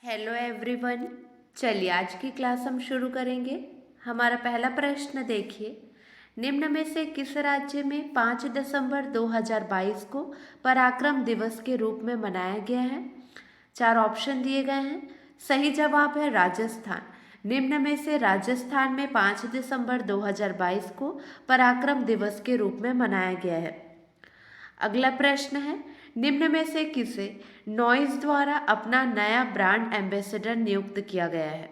Hello everyone. चलिए आज की क्लास हम शुरू करेंगे। हमारा पहला प्रश्न देखिए, निम्न में से किस राज्य में 5 दिसंबर 2022 को पराक्रम दिवस के रूप में मनाया गया है। चार ऑप्शन दिए गए हैं। सही जवाब है राजस्थान। निम्न में से राजस्थान में 5 दिसंबर 2022 को पराक्रम दिवस के रूप में मनाया गया है। अगला प्रश्न है, निम्न में से किसे नॉइज द्वारा अपना नया ब्रांड एम्बेसडर नियुक्त किया गया है।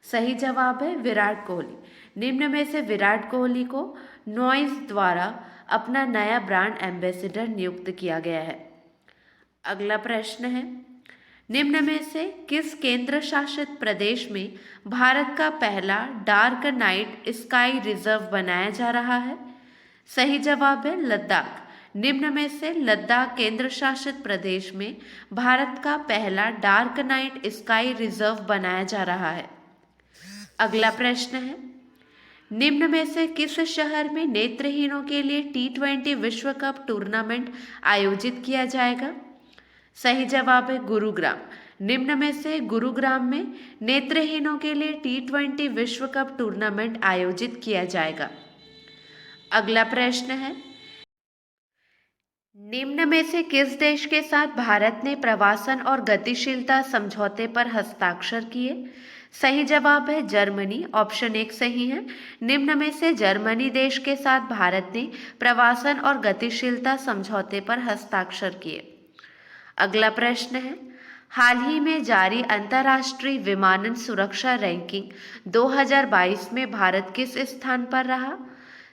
सही जवाब है विराट कोहली। निम्न में से विराट कोहली को नॉइज द्वारा अपना नया ब्रांड एम्बेसडर नियुक्त किया गया है। अगला प्रश्न है, निम्न में से किस केंद्र शासित प्रदेश में भारत का पहला डार्क नाइट स्काई रिजर्व बनाया जा रहा है। सही जवाब है लद्दाख। निम्न में से लद्दाख केंद्र शासित प्रदेश में भारत का पहला डार्क नाइट स्काई रिजर्व बनाया जा रहा है। अगला प्रश्न है, निम्न में से किस शहर में नेत्रहीनों के लिए T20 विश्व कप टूर्नामेंट आयोजित किया जाएगा। सही जवाब है गुरुग्राम। निम्न में से गुरुग्राम में नेत्रहीनों के लिए T20 विश्व कप टूर्नामेंट आयोजित किया जाएगा। अगला प्रश्न है, निम्न में से किस देश के साथ भारत ने प्रवासन और गतिशीलता समझौते पर हस्ताक्षर किए। सही जवाब है जर्मनी। ऑप्शन 1 सही है। निम्न में से जर्मनी देश के साथ भारत ने प्रवासन और गतिशीलता समझौते पर हस्ताक्षर किए। अगला प्रश्न है, हाल ही में जारी अंतर्राष्ट्रीय विमानन सुरक्षा रैंकिंग 2022 में भारत किस स्थान पर रहा।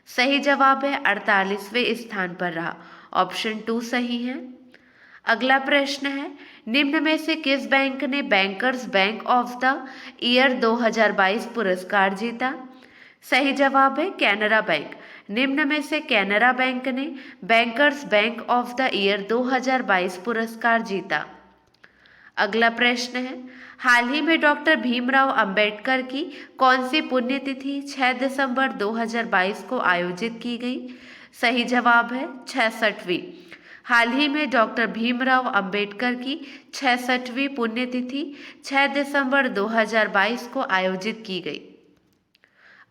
सही जवाब है 48वें स्थान पर रहा। ऑप्शन 2 सही है। अगला प्रश्न है, निम्न में से किस बैंक ने bankers bank of the year 2022 पुरस्कार जीता। सही जवाब है कैनरा बैंक। निम्न में से कैनरा बैंक ने bankers bank of the year 2022 पुरस्कार जीता। अगला प्रश्न है, हाल ही में डॉक्टर भीमराव अंबेडकर की कौन सी पुण्यतिथि 6 दिसंबर 2022 को आयोजित की गई। सही जवाब है 66वीं। हाल ही में डॉक्टर भीमराव अंबेडकर की 66वीं पुण्यतिथि 6 दिसंबर 2022 को आयोजित की गई।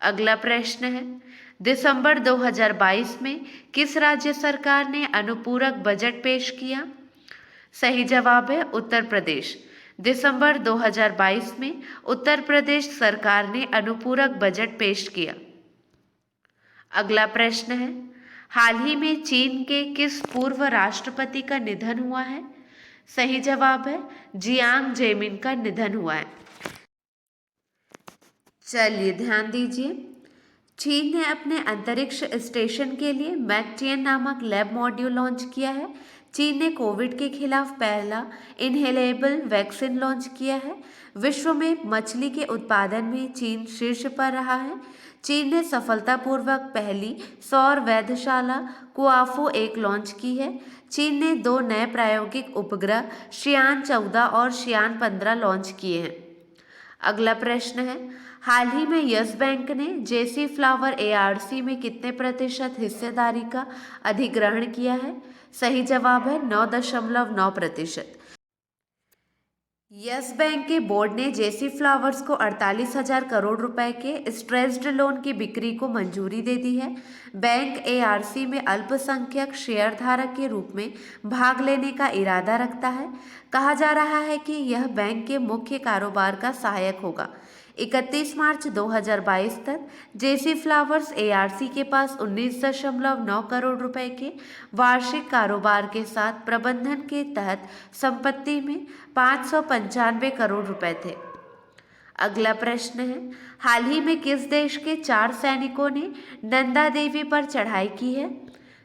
अगला प्रश्न है, दिसंबर 2022 में किस राज्य सरकार ने अनुपूरक बजट पेश किया। सही जवाब है उत्तर प्रदेश। दिसंबर 2022 में उत्तर प्रदेश सरकार ने अनुपूरक बजट पेश किया। अगला प्रश्न है, हाल ही में चीन के किस पूर्व राष्ट्रपति का निधन हुआ है। सही जवाब है जियांग जेमिन का निधन हुआ है। चलिए ध्यान दीजिए, चीन ने अपने अंतरिक्ष स्टेशन के लिए मैकटियन नामक लैब मॉड्यूल लॉन्च किया है। चीन ने कोविड के खिलाफ पहला इनहेलेबल वैक्सीन लॉन्च किया है। विश्व में मछली के उत्पादन में चीन शीर्ष पर रहा है। चीन ने सफलतापूर्वक पहली सौर वेधशाला कुआफो 1 लॉन्च की है। चीन ने 2 नए प्रायोगिक उपग्रह शियान 14 और शियान 15 लॉन्च किए हैं। अगला प्रश्न है, हाल ही में यस बैंक ने जेसी फ्लावर एआरसी में कितने प्रतिशत हिस्सेदारी का अधिग्रहण किया है। सही जवाब है 9.9%। यस बैंक के बोर्ड ने जेसी फ्लावर्स को 48,000 करोड़ रुपए के स्ट्रेस्ड लोन की बिक्री को मंजूरी दे दी है। बैंक एआरसी में अल्पसंख्यक शेयरधारक के रूप में भाग लेने का इरादा रखता है। कहा जा रहा है कि यह बैंक के मुख्य कारोबार का सहायक होगा। 31 मार्च 2022 तक जेसी फ्लावर्स एआरसी के पास 19.9 करोड़ रुपए के वार्षिक कारोबार के साथ प्रबंधन के तहत संपत्ति में 595 करोड़ रुपए थे। अगला प्रश्न है, हाल ही में किस देश के 4 सैनिकों ने नंदा देवी पर चढ़ाई की है।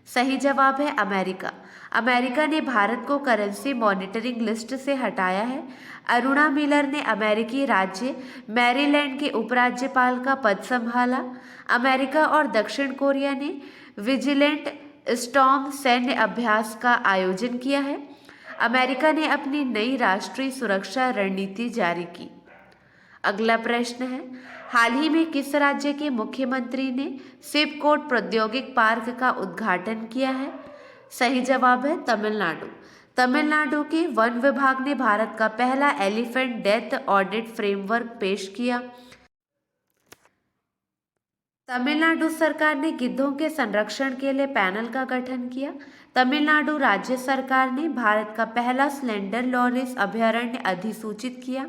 सही जवाब है अमेरिका। अमेरिका ने भारत को करेंसी मॉनिटरिंग लिस्ट से हटाया है। अरुणा मिलर ने अमेरिकी राज्य मैरीलैंड के उपराज्यपाल का पद संभाला। अमेरिका और दक्षिण कोरिया ने विजिलेंट स्टॉर्म सैन्य अभ्यास का आयोजन किया है। अमेरिका ने अपनी नई राष्ट्रीय सुरक्षा रणनीति जारी की। अगला प्रश्न है, हाल ही में किस राज्य के मुख्यमंत्री ने सिपकोट प्रौद्योगिक पार्क का उद्घाटन किया है। सही जवाब है तमिलनाडु। तमिलनाडु के वन विभाग ने भारत का पहला एलिफेंट डेथ ऑडिट फ्रेमवर्क पेश किया। तमिलनाडु सरकार ने गिद्धों के संरक्षण के लिए पैनल का गठन किया। तमिलनाडु राज्य सरकार ने भारत का पहला स्लेंडर लॉरेस अभयारण्य अधिसूचित किया।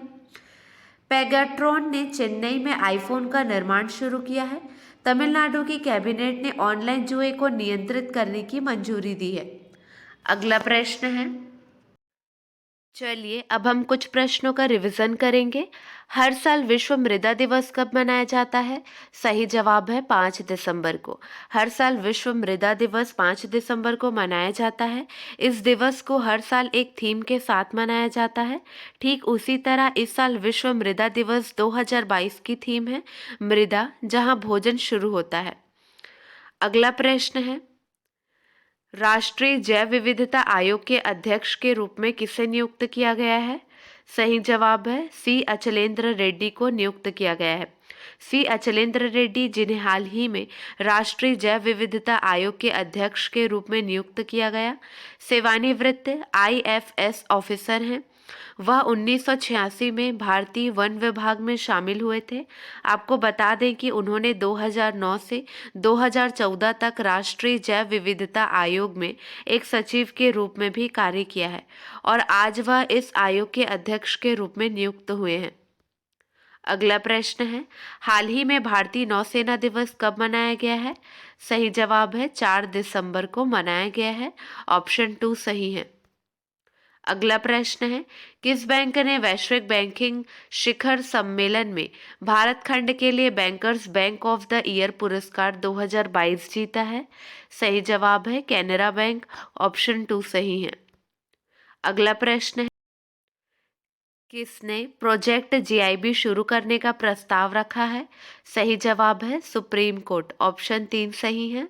पेगाट्रॉन ने चेन्नई में आईफोन का निर्माण शुरू किया है। तमिलनाडु की कैबिनेट ने ऑनलाइन जुए को नियंत्रित करने की मंजूरी दी है। अगला प्रश्न है, चलिए अब हम कुछ प्रश्नों का रिवीजन करेंगे। हर साल विश्व मृदा दिवस कब मनाया जाता है? सही जवाब है 5 दिसंबर को। हर साल विश्व मृदा दिवस 5 दिसंबर को मनाया जाता है। इस दिवस को हर साल एक थीम के साथ मनाया जाता है। ठीक उसी तरह इस साल विश्व मृदा दिवस 2022 की थीम है मृदा, जहां भोजन शुरू होता है। अगला प्रश्न है, राष्ट्रीय जैव विविधता आयोग के अध्यक्ष के रूप में किसे नियुक्त किया गया है? सही जवाब है सी अचलेंद्र रेड्डी को नियुक्त किया गया है। सी अचलेंद्र रेड्डी, जिन्हें हाल ही में राष्ट्रीय जैव विविधता आयोग के अध्यक्ष के रूप में नियुक्त किया गया, सेवानिवृत्त आईएफएस ऑफिसर हैं। वह 1986 में भारतीय वन विभाग में शामिल हुए थे। आपको बता दें कि उन्होंने 2009 से 2014 तक राष्ट्रीय जैव विविधता आयोग में एक सचिव के रूप में भी कार्य किया है और आज वह इस आयोग के अध्यक्ष के रूप में नियुक्त हुए हैं। अगला प्रश्न है, हाल ही में भारतीय नौसेना दिवस कब मनाया गया है? सही जवाब है 4 दिसंबर को मनाया गया है। ऑप्शन 2 सही है। अगला प्रश्न है, किस बैंक ने वैश्विक बैंकिंग शिखर सम्मेलन में भारत खंड के लिए bankers bank of the year पुरस्कार 2022 जीता है? सही जवाब है कैनरा बैंक। ऑप्शन 2 सही है। अगला प्रश्न है, किसने प्रोजेक्ट जीआईबी शुरू करने का प्रस्ताव रखा है? सही जवाब है सुप्रीम कोर्ट। ऑप्शन 3 सही है।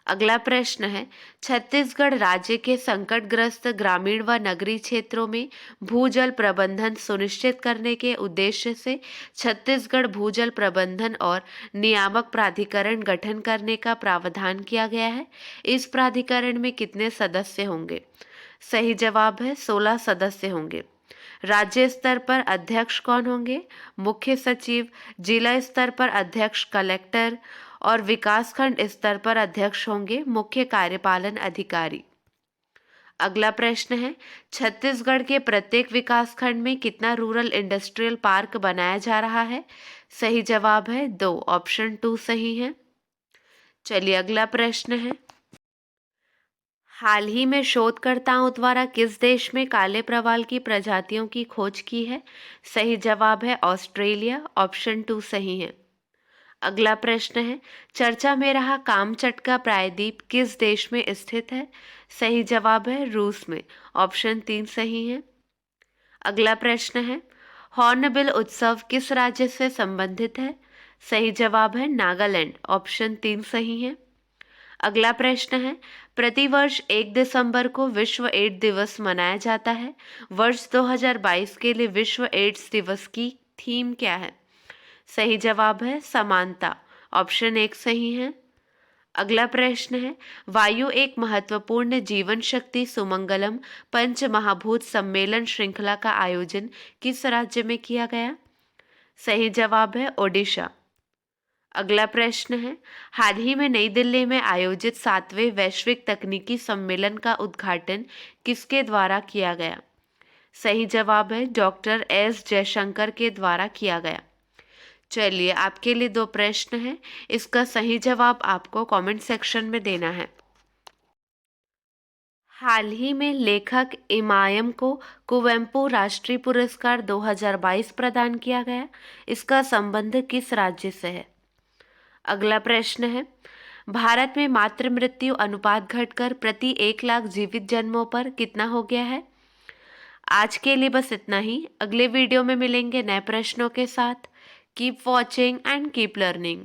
अगला प्रश्न है, छत्तीसगढ़ राज्य के संकटग्रस्त ग्रामीण व नगरीय क्षेत्रों में भूजल प्रबंधन सुनिश्चित करने के उद्देश्य से छत्तीसगढ़ भूजल प्रबंधन और नियामक प्राधिकरण गठन करने का प्रावधान किया गया है। इस प्राधिकरण में कितने सदस्य होंगे? सही जवाब है 16 सदस्य होंगे। राज्य स्तर पर अध्यक्ष कौन होंगे? मुख्य सचिव। जिला स्तर पर अध्यक्ष कलेक्टर और विकासखंड स्तर पर अध्यक्ष होंगे मुख्य कार्यपालन अधिकारी। अगला प्रश्न है, छत्तीसगढ़ के प्रत्येक विकासखंड में कितना रूरल इंडस्ट्रियल पार्क बनाया जा रहा है? सही जवाब है 2। ऑप्शन 2 सही है। चलिए अगला प्रश्न है, हाल ही में शोधकर्ताओं द्वारा किस देश में काले प्रवाल की प्रजातियों की खोज की है? सही जवाब है ऑस्ट्रेलिया। ऑप्शन 2 सही है। अगला प्रश्न है, चर्चा में रहा कामचटका प्रायद्वीप किस देश में स्थित है? सही जवाब है रूस में। ऑप्शन 3 सही है। अगला प्रश्न है, हॉर्नबिल उत्सव किस राज्य से संबंधित है? सही जवाब है नागालैंड। ऑप्शन 3 सही है। अगला प्रश्न है, प्रतिवर्ष 1 दिसंबर को विश्व एड्स दिवस मनाया जाता है। वर्ष 2022 के लिए विश्व एड्स दिवस की थीम क्या है? सही जवाब है समानता। ऑप्शन 1 सही है। अगला प्रश्न है, वायु एक महत्वपूर्ण जीवन शक्ति सुमंगलम पंच महाभूत सम्मेलन श्रृंखला का आयोजन किस राज्य में किया गया? सही जवाब है ओडिशा। अगला प्रश्न है, हाल ही में नई दिल्ली में आयोजित 7वें वैश्विक तकनीकी सम्मेलन का उद्घाटन किसके द्वारा किया गया? सही जवाब है डॉक्टर एस जयशंकर के द्वारा किया गया। चलिए आपके लिए 2 प्रश्न हैं, इसका सही जवाब आपको कमेंट सेक्शन में देना है। हाल ही में लेखक इमायम को कुवेंपु राष्ट्रीय पुरस्कार 2022 प्रदान किया गया, इसका संबंध किस राज्य से है? अगला प्रश्न है, भारत में मातृ मृत्यु अनुपात घटकर प्रति 1 लाख जीवित जन्मों पर कितना हो गया है? आज के लिए बस इतना ही। अगले वीडियो में मिलेंगे नए प्रश्नों के साथ। Keep watching and keep learning.